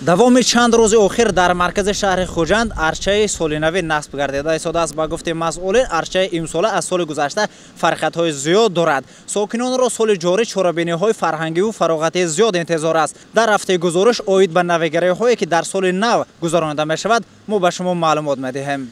давоми чанд рӯзи охир дар маркази шаҳри Хуҷанд арчаи солинавӣ насб гардида истодааст. Ба гуфти масъулин, арчаи имсола аз соли гузашта фарқиятҳои зиёд дорад. Сокинонро соли ҷорӣ чорабиниҳои фарҳангиву фароғатии зиёд интизор аст. Дар ҳафтаи гузориш оид ба навигариҳое ки дар соли нав гузаронида мешавад, мо ба шумо маълумот медиҳем.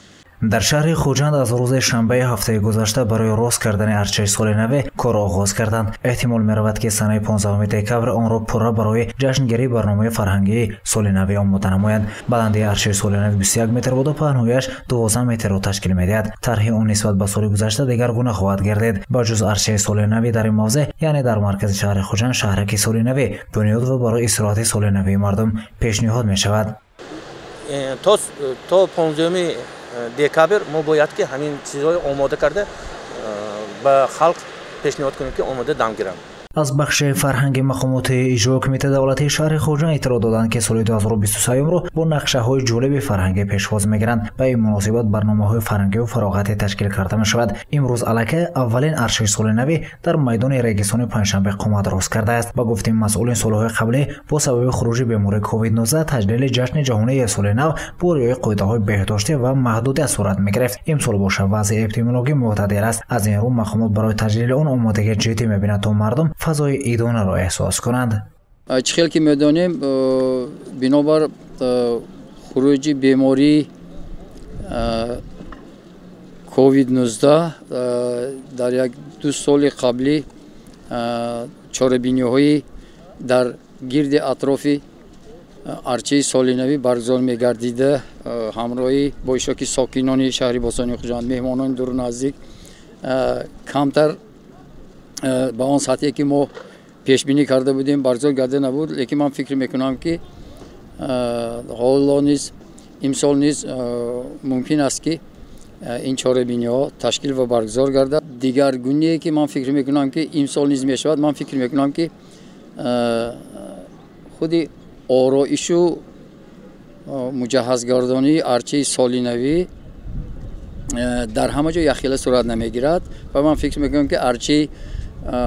дар шаҳри Хуҷанд аз рӯзи шанбаи ҳафтаи гузашта барои рост кардани арчаи солинавӣ кор оғоз карданд. Эҳтимол меравад ки санаи 15 декабр онро пурра барои ҷашнгирии барномаи фарҳангии солинавӣ омода намоянд. Баландии арчаи солинавӣ 21 метр буд, паҳнояш 12 метрро ташкил медиҳад. тарҳи он нисбат ба соли гузашта дегаргуна хоҳад гардид. ба ҷуз арчаи солинавӣ дар ин мавзеъ, яъне дар маркази шаҳри Хуҷанд шаҳраки солинавӣ бунёд ва барои истироҳати солинавии мардум пешниҳод мешавад. то 15 декабр мо бояд ки ҳамин чизҳои омода карда ба халқ пешниҳод кунем ки омода дам гиранд. аз бахши фарҳанги мақомоти иҷрои Кумитаи давлатии шаҳри Хуҷанд иттилоъ доданд ки соли 2023-ро бо нақшаҳои ҷолиби фарҳангӣ пешвоз мегиранд. ба ин муносибат барномаҳои фарҳангиву фароғатӣ ташкил карда мешавад. имрӯз аллакай аввалин арчаи солинавӣ дар майдони регистони панҷшанбе қомат рост кардааст. ба гуфти масъулин, солҳои қаблӣ бо сабаби хуруҷи бемории COVID-19 таҷлили ҷашни ҷаҳонии соли нав бо риояи қоидаҳои беҳдоштӣ ва маҳдудият сурат мегирифт. имсол боша вазъи эпидемиологӣ мӯътадил аст. аз ин рӯ мақомот барои таҷлили он омодагӣ ҷиддӣ мебинад то мардум фазои идонаро эҳсос кунанд. чихел ки медонем, бинобар хуруҷи бемории COVID-19 дар 1-2 соли қаблӣ чорабиниҳои дар гирди атрофи арчаи солинавӣ баргузор мегардида, ҳамроҳӣ бо иштироки сокинони шаҳри Босtonии Хуҷанд, меҳмонони дур наздик, камтар ба он сатҳе ки мо пешбинӣ карда будем баргузор гардида набуд. лекин ман фикр мекунам ки ҳоло низ имсол низ мумкин аст ки ин чорабиниҳо ташкил ва баргузор гардад. дигар гуние ки ман фикр мекунам ки имсол низ мешавад, ман фикр мекунам ки худи ороишу муҷаҳҳазгардонии арчаи солинавӣ дар ҳама ҷо яхела сурат намегирад ва ман фикр мекунам ки арчаи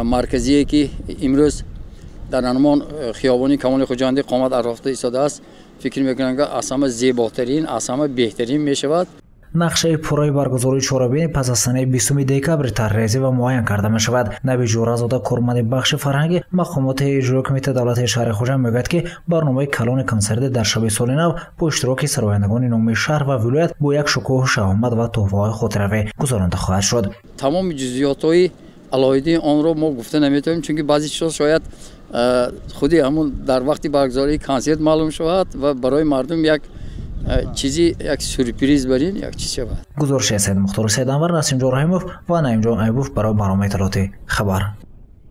марказие ки имрӯз дар анмон хиёбони Камоли Хуҷандӣ қомат арафта истодааст, фикр мекунам ки аз ҳама зеботарин, аз ҳама беҳтарин мешавад. нақшаи пурраи баргузории чорабини пас аз санаи 20 декабр тарҳрезӣ ва муайян карда мешавад. Наби Ҷуразода, корманди бахши фарҳангӣ мақомоти иҷрои Кумитаи давлатии шаҳри Хуҷанд мегӯяд ки барномаи калони консерти дар шаби соли нав бо иштироки сарояндагони номи шаҳр ва вилоят бо як шукӯҳу шаҳомат ва тӯҳфаҳои хотиравӣ гузаронида хоҳад шуд. тамоми ҷузъиётҳои алоҳидаи онро мо гуфта наметавонем, чунки баъзи чизҳо шояд худи ҳамун дар вақти баргузории консерт маълум шавад ва барои мардум як чизи як сюрприз барин як чиз шавад. гузориши Сайид Мухтор Сайиданвар, Насимҷон Раҳимов ва Наимҷон Айбов барои барномаи иттилоъоти хабар.